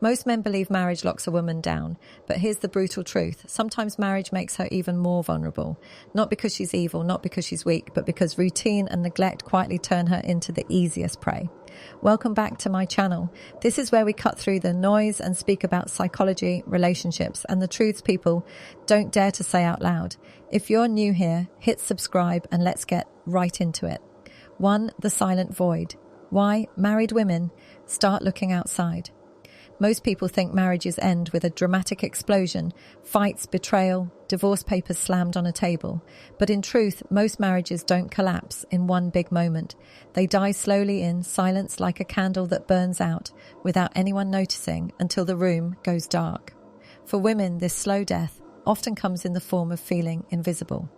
Most men believe marriage locks a woman down, but here's the brutal truth. Sometimes marriage makes her even more vulnerable. Not because she's evil, not because she's weak, but because routine and neglect quietly turn her into the easiest prey. Welcome back to my channel. This is where we cut through the noise and speak about psychology, relationships, and the truths people don't dare to say out loud. If you're new here, hit subscribe and let's get right into it. 1. The silent void. Why married women start looking outside. Most people think marriages end with a dramatic explosion, fights, betrayal, divorce papers slammed on a table. But in truth, most marriages don't collapse in one big moment. They die slowly in silence, like a candle that burns out without anyone noticing until the room goes dark. For women, this slow death often comes in the form of feeling invisible.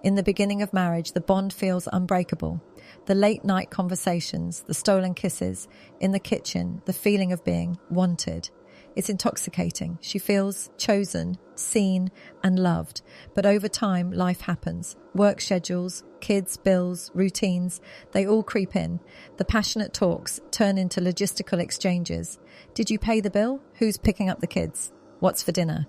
In the beginning of marriage, the bond feels unbreakable. The late-night conversations, the stolen kisses, in the kitchen, the feeling of being wanted. It's intoxicating. She feels chosen, seen, and loved. But over time, life happens. Work schedules, kids, bills, routines, they all creep in. The passionate talks turn into logistical exchanges. Did you pay the bill? Who's picking up the kids? What's for dinner?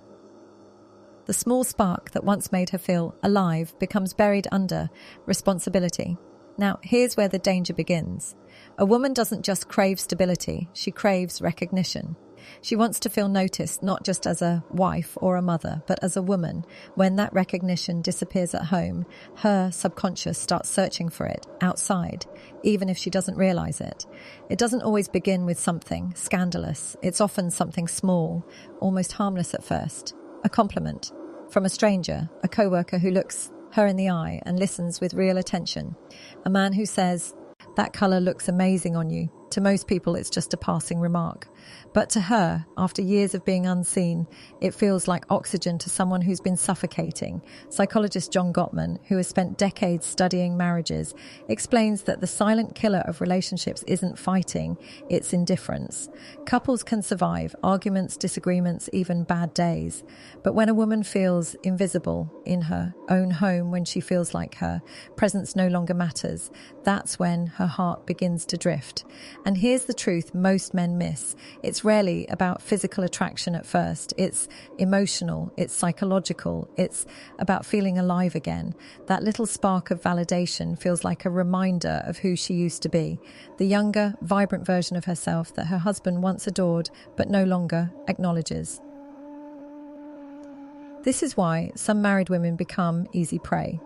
The small spark that once made her feel alive becomes buried under responsibility. Now, here's where the danger begins. A woman doesn't just crave stability, she craves recognition. She wants to feel noticed, not just as a wife or a mother, but as a woman. When that recognition disappears at home, her subconscious starts searching for it outside, even if she doesn't realize it. It doesn't always begin with something scandalous. It's often something small, almost harmless at first. A compliment from a stranger, a coworker who looks her in the eye and listens with real attention. A man who says, "That colour looks amazing on you." To most people, it's just a passing remark. But to her, after years of being unseen, it feels like oxygen to someone who's been suffocating. Psychologist John Gottman, who has spent decades studying marriages, explains that the silent killer of relationships isn't fighting, it's indifference. Couples can survive arguments, disagreements, even bad days. But when a woman feels invisible in her own home, when she feels like her presence no longer matters, that's when her heart begins to drift. And here's the truth most men miss. It's rarely about physical attraction at first. It's emotional, it's psychological, it's about feeling alive again. That little spark of validation feels like a reminder of who she used to be. The younger, vibrant version of herself that her husband once adored but no longer acknowledges. This is why some married women become easy prey.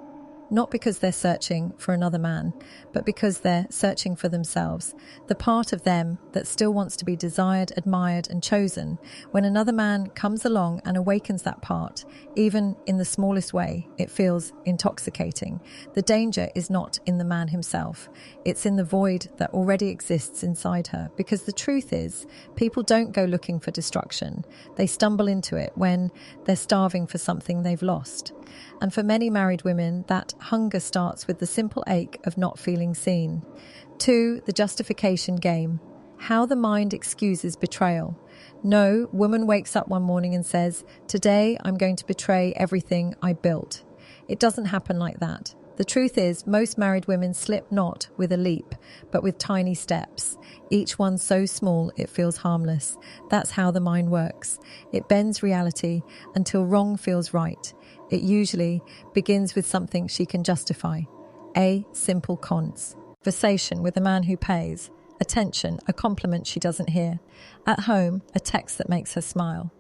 Not because they're searching for another man, but because they're searching for themselves, the part of them that still wants to be desired, admired, and chosen. When another man comes along and awakens that part, even in the smallest way, it feels intoxicating. The danger is not in the man himself. It's in the void that already exists inside her. Because the truth is, people don't go looking for destruction. They stumble into it when they're starving for something they've lost. And for many married women, that hunger starts with the simple ache of not feeling seen. 2. The justification game. How the mind excuses betrayal. No woman wakes up one morning and says, "Today I'm going to betray everything I built." It doesn't happen like that. The truth is, most married women slip not with a leap, but with tiny steps. Each one so small it feels harmless. That's how the mind works. It bends reality until wrong feels right. It usually begins with something she can justify. A simple conversation with a man who pays. Attention, a compliment she doesn't hear. At home, a text that makes her smile.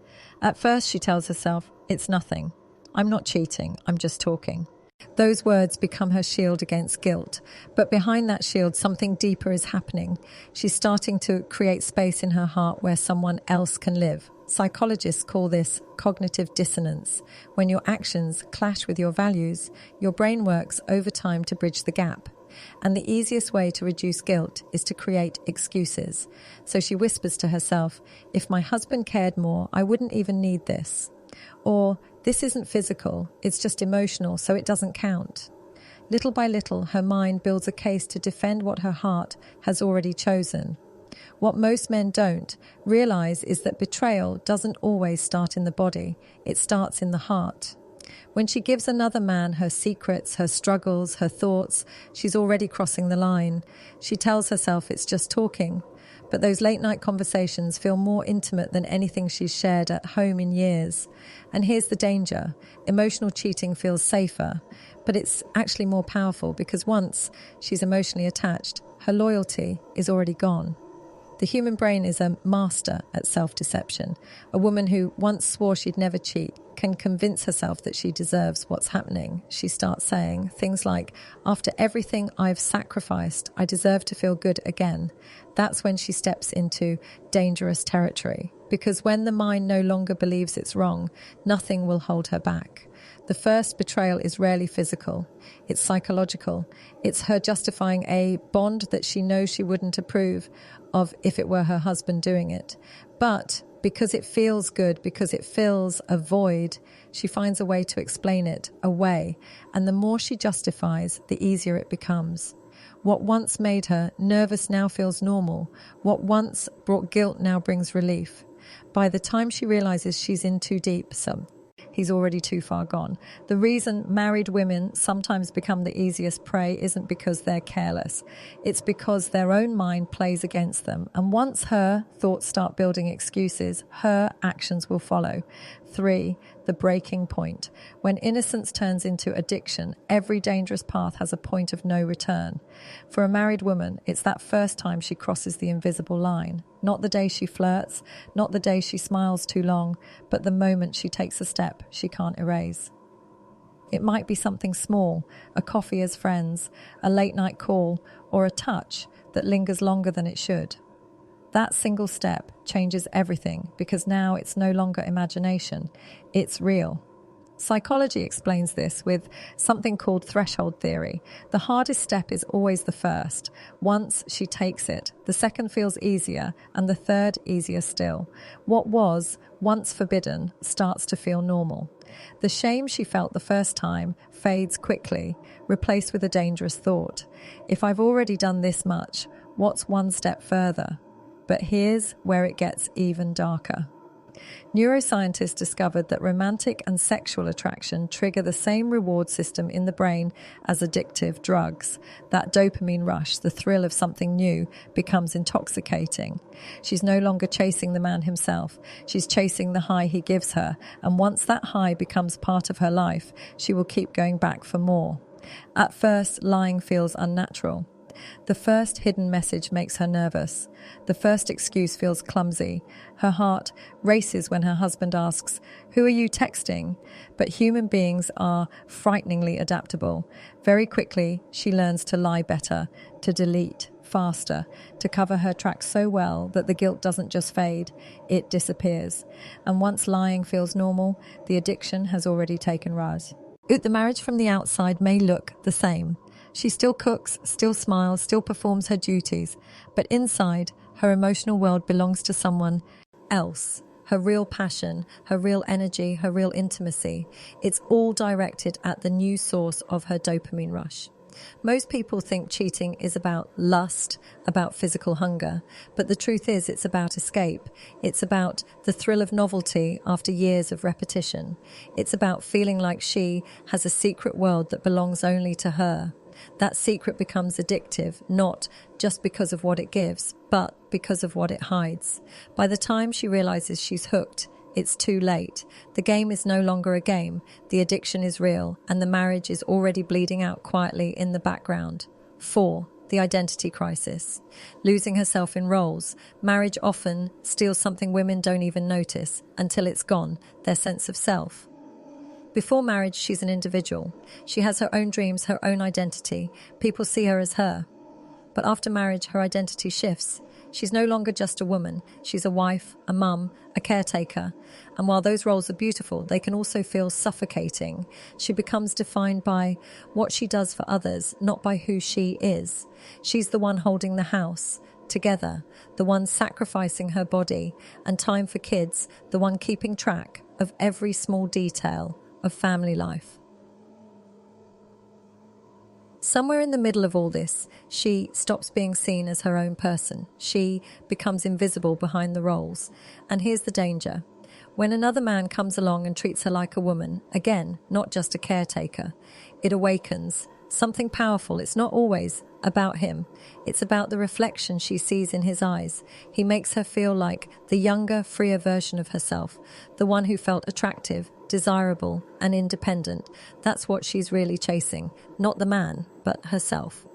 At first she tells herself, "It's nothing. I'm not cheating, I'm just talking." Those words become her shield against guilt. But behind that shield, something deeper is happening. She's starting to create space in her heart where someone else can live. Psychologists call this cognitive dissonance. When your actions clash with your values, your brain works overtime to bridge the gap. And the easiest way to reduce guilt is to create excuses. So she whispers to herself, "If my husband cared more, I wouldn't even need this." Or, "This isn't physical, it's just emotional, so it doesn't count." Little by little, her mind builds a case to defend what her heart has already chosen. What most men don't realize is that betrayal doesn't always start in the body, it starts in the heart. When she gives another man her secrets, her struggles, her thoughts, she's already crossing the line. She tells herself it's just talking. But those late night conversations feel more intimate than anything she's shared at home in years. And here's the danger. Emotional cheating feels safer, but it's actually more powerful because once she's emotionally attached, her loyalty is already gone. The human brain is a master at self-deception. A woman who once swore she'd never cheat can convince herself that she deserves what's happening. She starts saying things like, after everything I've sacrificed, I deserve to feel good again. That's when she steps into dangerous territory. Because when the mind no longer believes it's wrong, nothing will hold her back. The first betrayal is rarely physical. It's psychological. It's her justifying a bond that she knows she wouldn't approve of if it were her husband doing it. But because it feels good, because it fills a void, she finds a way to explain it away. And the more she justifies, the easier it becomes. What once made her nervous now feels normal. What once brought guilt now brings relief. By the time she realizes she's in too deep, he's already too far gone. The reason married women sometimes become the easiest prey isn't because they're careless. It's because their own mind plays against them. And once her thoughts start building excuses, her actions will follow. 3, the breaking point. When innocence turns into addiction, every dangerous path has a point of no return. For a married woman, it's that first time she crosses the invisible line. Not the day she flirts, not the day she smiles too long, but the moment she takes a step she can't erase. It might be something small, a coffee as friends, a late night call, or a touch that lingers longer than it should. That single step changes everything because now it's no longer imagination, it's real. Psychology explains this with something called threshold theory. The hardest step is always the first. Once she takes it, the second feels easier and the third easier still. What was once forbidden starts to feel normal. The shame she felt the first time fades quickly, replaced with a dangerous thought. If I've already done this much, what's one step further? But here's where it gets even darker. Neuroscientists discovered that romantic and sexual attraction trigger the same reward system in the brain as addictive drugs. That dopamine rush, the thrill of something new, becomes intoxicating. She's no longer chasing the man himself. She's chasing the high he gives her. And once that high becomes part of her life, she will keep going back for more. At first, lying feels unnatural. The first hidden message makes her nervous. The first excuse feels clumsy. Her heart races when her husband asks, "Who are you texting?" But human beings are frighteningly adaptable. Very quickly, she learns to lie better, to delete faster, to cover her tracks so well that the guilt doesn't just fade, it disappears. And once lying feels normal, the addiction has already taken rise. The marriage from the outside may look the same. She still cooks, still smiles, still performs her duties, but inside, her emotional world belongs to someone else. Her real passion, her real energy, her real intimacy. It's all directed at the new source of her dopamine rush. Most people think cheating is about lust, about physical hunger, but the truth is it's about escape. It's about the thrill of novelty after years of repetition. It's about feeling like she has a secret world that belongs only to her. That secret becomes addictive, not just because of what it gives, but because of what it hides. By the time she realizes she's hooked, it's too late. The game is no longer a game. The addiction is real, and the marriage is already bleeding out quietly in the background. 4. The identity crisis. Losing herself in roles. Marriage often steals something women don't even notice until it's gone, their sense of self. Before marriage, she's an individual. She has her own dreams, her own identity. People see her as her. But after marriage, her identity shifts. She's no longer just a woman. She's a wife, a mum, a caretaker. And while those roles are beautiful, they can also feel suffocating. She becomes defined by what she does for others, not by who she is. She's the one holding the house together, the one sacrificing her body and time for kids, the one keeping track of every small detail of family life. Somewhere in the middle of all this, she stops being seen as her own person. She becomes invisible behind the roles. And here's the danger. When another man comes along and treats her like a woman, again, not just a caretaker, it awakens something powerful. It's not always about him. It's about the reflection she sees in his eyes. He makes her feel like the younger, freer version of herself, the one who felt attractive, desirable, and independent. That's what she's really chasing, not the man, but herself.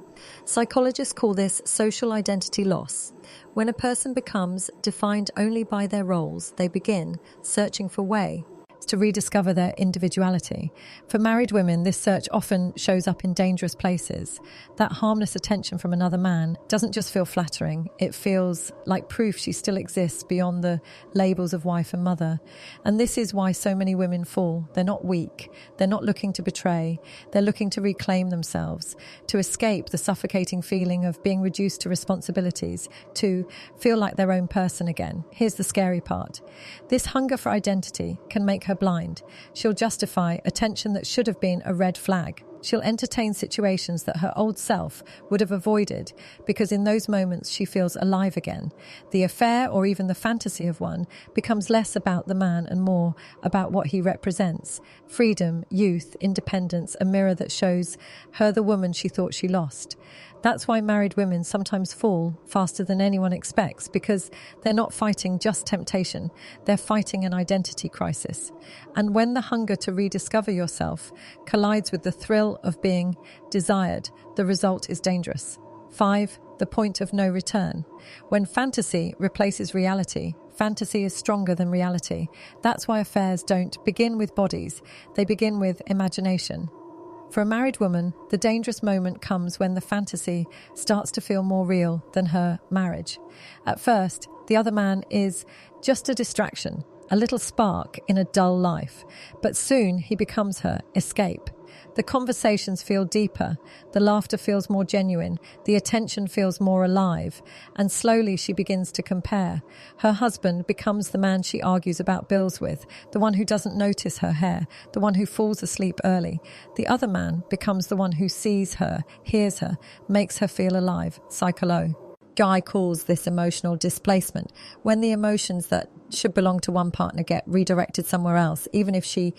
Psychologists call this social identity loss. When a person becomes defined only by their roles, they begin searching for ways to rediscover their individuality. For married women, this search often shows up in dangerous places. That harmless attention from another man doesn't just feel flattering, it feels like proof she still exists beyond the labels of wife and mother. And this is why so many women fall. They're not weak, they're not looking to betray, they're looking to reclaim themselves, to escape the suffocating feeling of being reduced to responsibilities, to feel like their own person again. Here's the scary part. This hunger for identity can make her blind. She'll justify attention that should have been a red flag. She'll entertain situations that her old self would have avoided because in those moments she feels alive again. The affair, or even the fantasy of one, becomes less about the man and more about what he represents. Freedom, youth, independence, a mirror that shows her the woman she thought she lost. That's why married women sometimes fall faster than anyone expects, because they're not fighting just temptation, they're fighting an identity crisis. And when the hunger to rediscover yourself collides with the thrill of being desired, the result is dangerous. 5. The point of no return. When fantasy replaces reality, fantasy is stronger than reality. That's why affairs don't begin with bodies, they begin with imagination. For a married woman, the dangerous moment comes when the fantasy starts to feel more real than her marriage. At first, the other man is just a distraction, a little spark in a dull life, but soon he becomes her escape. The conversations feel deeper, the laughter feels more genuine, the attention feels more alive, and slowly she begins to compare. Her husband becomes the man she argues about bills with, the one who doesn't notice her hair, the one who falls asleep early. The other man becomes the one who sees her, hears her, makes her feel alive. Psycholo. Guy calls this emotional displacement, when the emotions that should belong to one partner get redirected somewhere else, even if she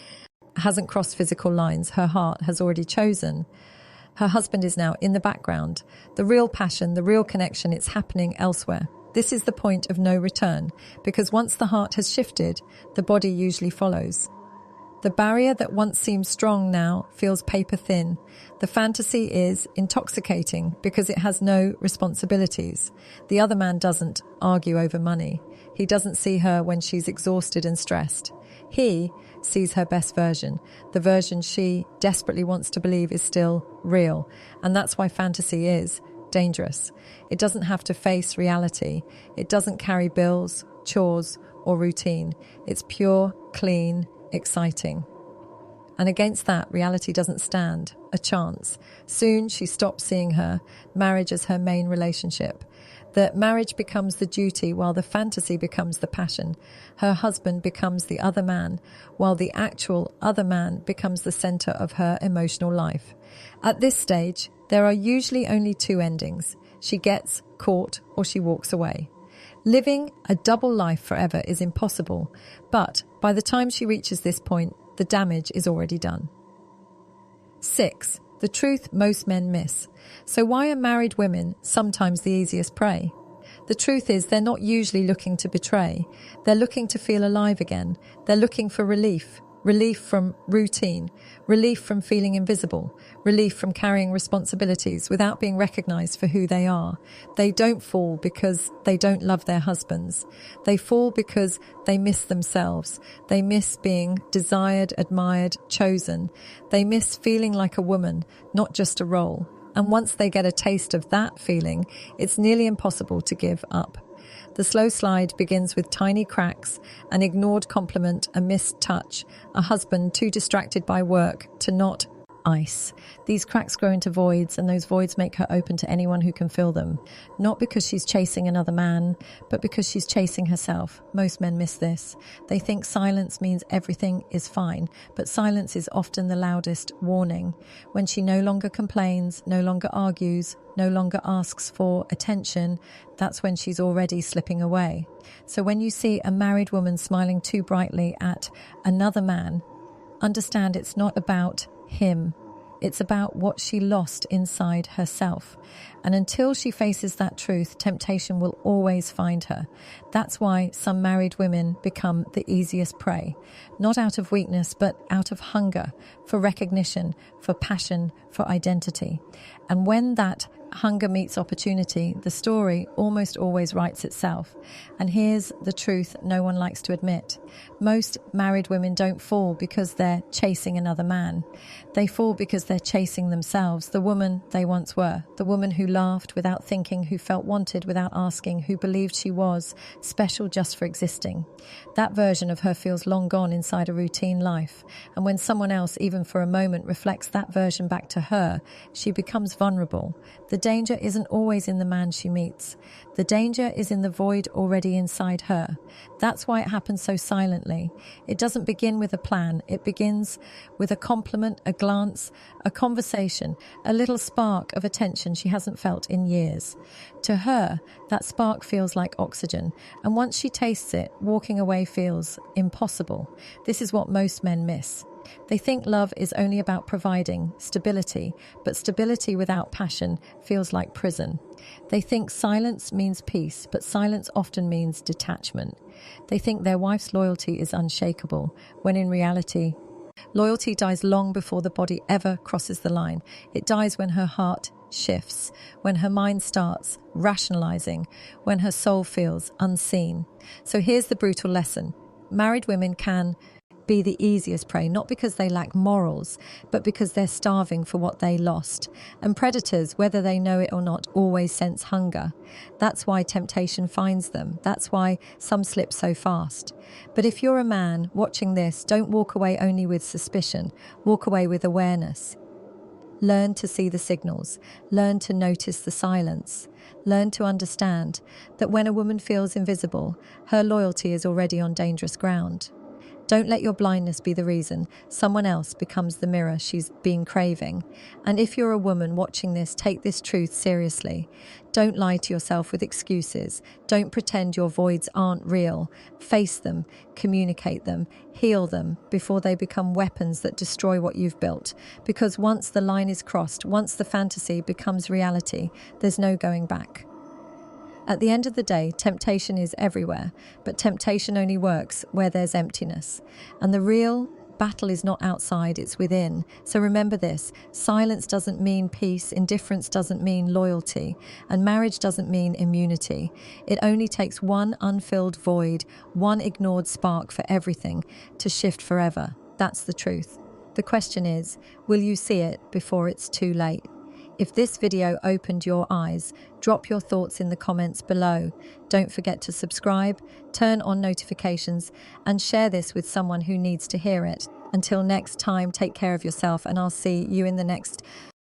hasn't crossed physical lines, her heart has already chosen. Her husband is now in the background. The real passion, the real connection, it's happening elsewhere. This is the point of no return, because once the heart has shifted, the body usually follows. The barrier that once seemed strong now feels paper thin. The fantasy is intoxicating because it has no responsibilities. The other man doesn't argue over money. He doesn't see her when she's exhausted and stressed. He sees her best version, the version she desperately wants to believe is still real. And that's why fantasy is dangerous. It doesn't have to face reality. It doesn't carry bills, chores, or routine. It's pure, clean, exciting. And against that, reality doesn't stand a chance. Soon she stops seeing her marriage as her main relationship. The marriage becomes the duty while the fantasy becomes the passion. Her husband becomes the other man, while the actual other man becomes the center of her emotional life. At this stage, there are usually only two endings. She gets caught or she walks away. Living a double life forever is impossible, but by the time she reaches this point, the damage is already done. 6. The truth most men miss. So why are married women sometimes the easiest prey? The truth is they're not usually looking to betray. They're looking to feel alive again. They're looking for relief. Relief from routine. Relief from feeling invisible. Relief from carrying responsibilities without being recognized for who they are. They don't fall because they don't love their husbands. They fall because they miss themselves. They miss being desired, admired, chosen. They miss feeling like a woman, not just a role. And once they get a taste of that feeling, it's nearly impossible to give up. The slow slide begins with tiny cracks, an ignored compliment, a missed touch, a husband too distracted by work to not ice. These cracks grow into voids, and those voids make her open to anyone who can fill them. Not because she's chasing another man, but because she's chasing herself. Most men miss this. They think silence means everything is fine, but silence is often the loudest warning. When she no longer complains, no longer argues, no longer asks for attention, that's when she's already slipping away. So when you see a married woman smiling too brightly at another man, understand it's not about him. It's about what she lost inside herself. And until she faces that truth, temptation will always find her. That's why some married women become the easiest prey, not out of weakness, but out of hunger for recognition, for passion, for identity. And when that hunger meets opportunity, the story almost always writes itself. And here's the truth no one likes to admit. Most married women don't fall because they're chasing another man. They fall because they're chasing themselves, the woman they once were, the woman who laughed without thinking, who felt wanted without asking, who believed she was special just for existing. That version of her feels long gone inside a routine life. And when someone else, even for a moment, reflects that version back to her, she becomes vulnerable. The danger isn't always in the man she meets. The danger is in the void already inside her. That's why it happens so silently. It doesn't begin with a plan. It begins with a compliment, a glance, a conversation, a little spark of attention she hasn't felt in years. To her, that spark feels like oxygen, and once she tastes it, walking away feels impossible. This is what most men miss. They think love is only about providing stability, but stability without passion feels like prison. They think silence means peace, but silence often means detachment. They think their wife's loyalty is unshakable, when in reality, loyalty dies long before the body ever crosses the line. It dies when her heart shifts, when her mind starts rationalizing, when her soul feels unseen. So here's the brutal lesson. Married women can be the easiest prey, not because they lack morals, but because they're starving for what they lost. And predators, whether they know it or not, always sense hunger. That's why temptation finds them. That's why some slip so fast. But if you're a man watching this, don't walk away only with suspicion. Walk away with awareness. Learn to see the signals. Learn to notice the silence. Learn to understand that when a woman feels invisible, her loyalty is already on dangerous ground. Don't let your blindness be the reason. Someone else becomes the mirror she's been craving. And if you're a woman watching this, take this truth seriously. Don't lie to yourself with excuses. Don't pretend your voids aren't real. Face them, communicate them, heal them before they become weapons that destroy what you've built. Because once the line is crossed, once the fantasy becomes reality, there's no going back. At the end of the day, temptation is everywhere, but temptation only works where there's emptiness. And the real battle is not outside, it's within. So remember this, silence doesn't mean peace, indifference doesn't mean loyalty, and marriage doesn't mean immunity. It only takes one unfilled void, one ignored spark for everything to shift forever. That's the truth. The question is, will you see it before it's too late? If this video opened your eyes, drop your thoughts in the comments below. Don't forget to subscribe, turn on notifications, and share this with someone who needs to hear it. Until next time, take care of yourself, and I'll see you in the next